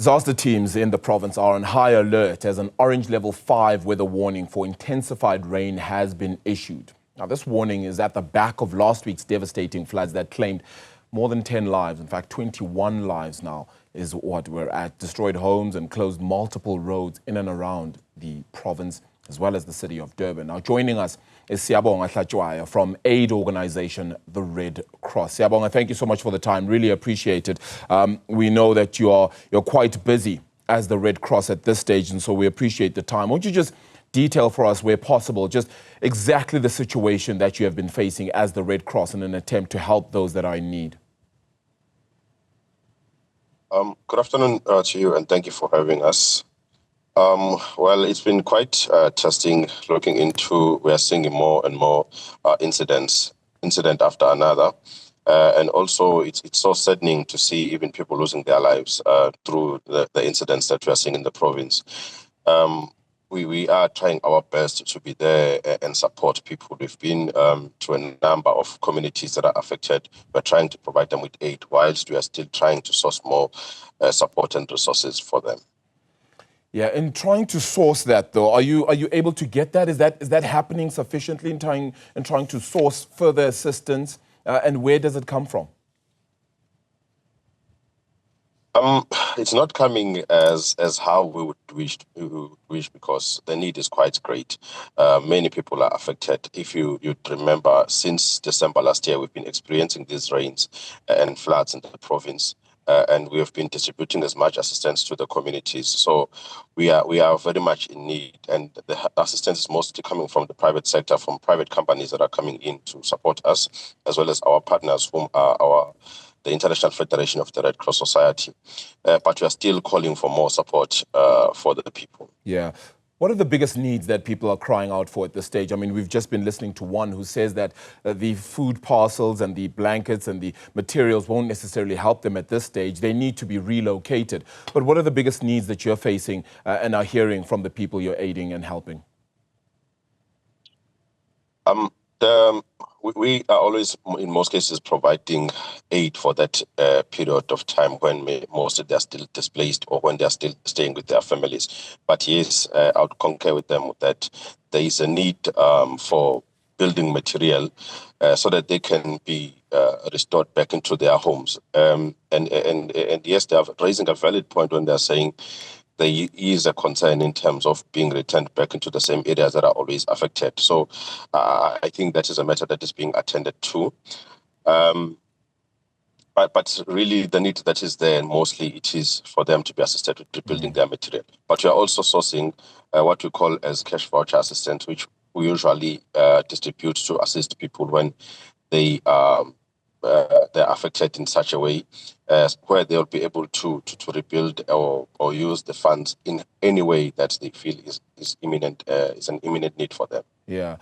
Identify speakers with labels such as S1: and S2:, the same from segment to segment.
S1: Disaster teams in the province are on high alert as an orange level 5 weather warning for intensified rain has been issued. Now, this warning is at the back of last week's devastating floods that claimed more than 10 lives. In fact, 21 lives now is what we're at. Destroyed homes and closed multiple roads in and around the province, as well as the city of Durban. Now, joining us is Siyabonga Hlatshwayo from aid organization, the Red Cross. Siyabonga, thank you so much for the time. Really appreciate it. We know that you're quite busy as the Red Cross at this stage, and so we appreciate the time. Won't you just detail for us, where possible, just exactly the situation that you have been facing as the Red Cross in an attempt to help those that are in need?
S2: Good afternoon to you, and thank you for having us. Well, it's been quite testing looking into, we are seeing more and more incident after another. And also, it's so saddening to see even people losing their lives through the incidents that we are seeing in the province. We are trying our best to be there and support people. We've been to a number of communities that are affected. We're trying to provide them with aid, whilst we are still trying to source more support and resources for them.
S1: Yeah, and trying to source that, though, are you able to get that? Is that happening sufficiently in trying to source further assistance? And where does it come from?
S2: It's not coming as how we would wish, because the need is quite great. Many people are affected. If you'd remember, since December last year, we've been experiencing these rains and floods in the province. And we have been distributing as much assistance to the communities. So we are very much in need, and the assistance is mostly coming from the private sector, from private companies that are coming in to support us, as well as our partners, whom are the International Federation of the Red Cross Society. But we are still calling for more support for the people.
S1: Yeah. What are the biggest needs that people are crying out for at this stage? I mean, we've just been listening to one who says that the food parcels and the blankets and the materials won't necessarily help them at this stage. They need to be relocated. But what are the biggest needs that you're facing and are hearing from the people you're aiding and helping?
S2: We are always, in most cases, providing aid for that period of time when mostly they're still displaced or when they're still staying with their families. But yes, I would concur with them that there is a need for building material so that they can be restored back into their homes. And yes, they are raising a valid point when they're saying there is a concern in terms of being returned back into the same areas that are always affected. So I think that is a matter that is being attended to. But really the need that is there, and mostly it is for them to be assisted with rebuilding their material. But we are also sourcing what we call as cash voucher assistance, which we usually distribute to assist people when they're affected in such a way where they'll be able to rebuild or use the funds in any way that they feel is imminent, is an imminent need for them.
S1: Yeah.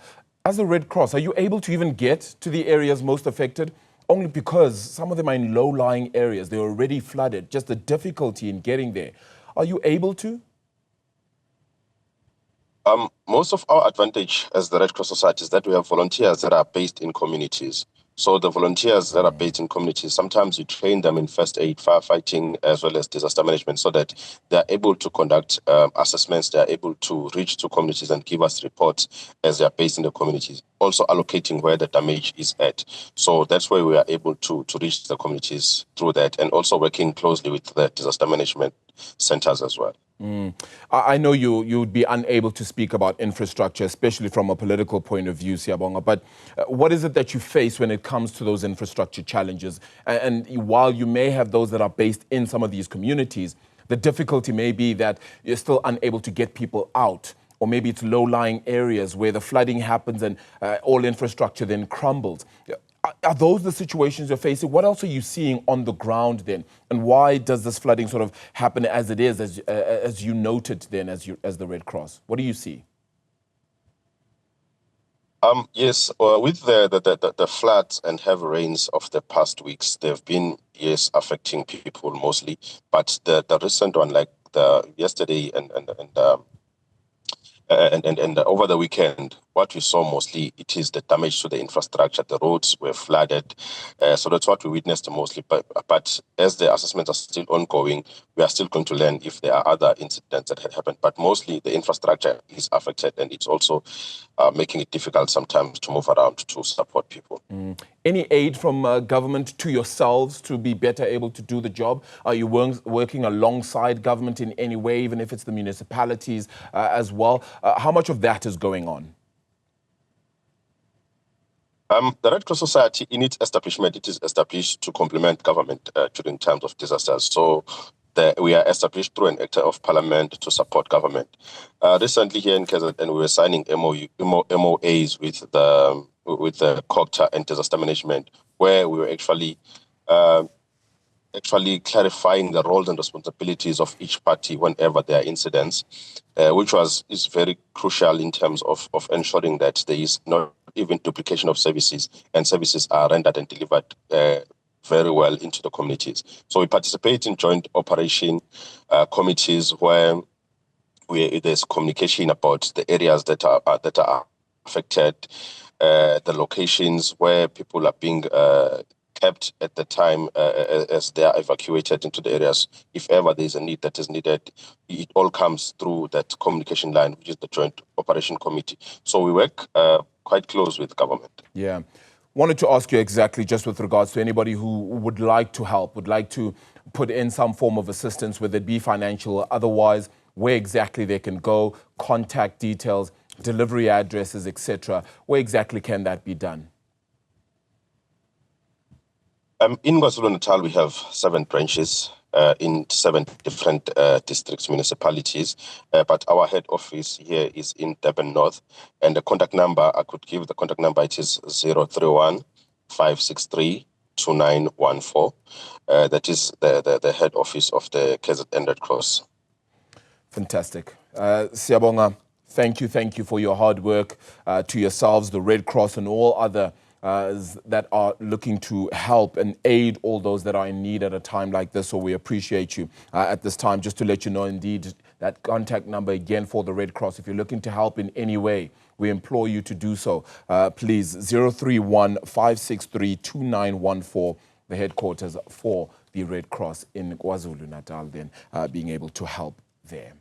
S1: As a Red Cross, are you able to even get to the areas most affected? Only because some of them are in low-lying areas. They're already flooded. Just the difficulty in getting there. Are you able to?
S2: Most of our advantage as the Red Cross Society is that we have volunteers that are based in communities. So the volunteers that are based in communities, sometimes we train them in first aid, firefighting, as well as disaster management, so that they are able to conduct assessments, they are able to reach to communities and give us reports as they are based in the communities, also allocating where the damage is at. So that's where we are able to reach the communities through that, and also working closely with the disaster management centers as well.
S1: I know you would be unable to speak about infrastructure, especially from a political point of view, Siyabonga, but what is it that you face when it comes to those infrastructure challenges? And while you may have those that are based in some of these communities, the difficulty may be that you're still unable to get people out, or maybe it's low-lying areas where the flooding happens and all infrastructure then crumbles. Are those the situations you're facing? What else are you seeing on the ground then? And why does this flooding sort of happen as it is, as you noted then, as the Red Cross? What do you see?
S2: Yes, with the floods and heavy rains of the past weeks, they've been, yes, affecting people mostly. But the recent one, like yesterday and over the weekend, what we saw mostly, it is the damage to the infrastructure. The roads were flooded. So that's what we witnessed mostly. But as the assessments are still ongoing, we are still going to learn if there are other incidents that had happened. But mostly the infrastructure is affected, and it's also making it difficult sometimes to move around to support people.
S1: Any aid from government to yourselves to be better able to do the job? Are you working alongside government in any way, even if it's the municipalities as well? How much of that is going on?
S2: The Red Cross Society, in its establishment, it is established to complement government during times of disasters. So we are established through an act of parliament to support government. Recently here in KZN, we were signing MOAs with the COGTA and disaster management, where we were actually clarifying the roles and responsibilities of each party whenever there are incidents, which is very crucial in terms of ensuring that there is not even duplication of services, and services are rendered and delivered very well into the communities. So we participate in joint operation committees where there's communication about the areas that are affected, the locations where people are being kept at the time as they are evacuated into the areas. If ever there is a need that is needed, it all comes through that communication line, which is the Joint Operation Committee. So we work quite close with government.
S1: Yeah. Wanted to ask you exactly just with regards to anybody who would like to help, would like to put in some form of assistance, whether it be financial or otherwise, where exactly they can go, contact details, delivery addresses, etc. Where exactly can that be done?
S2: In KwaZulu-Natal, we have 7 branches in 7 different districts, municipalities, but our head office here is in Durban North, and the contact number, I could give the contact number, it is 031 563 2914. That is the head office of the KZN Red Cross.
S1: Fantastic. Siyabonga, thank you for your hard work, to yourselves, the Red Cross, and all other that are looking to help and aid all those that are in need at a time like this. So we appreciate you at this time. Just to let you know, indeed, that contact number again for the Red Cross. If you're looking to help in any way, we implore you to do so. Please, 031 563 2914, the headquarters for the Red Cross in KwaZulu-Natal, then being able to help there.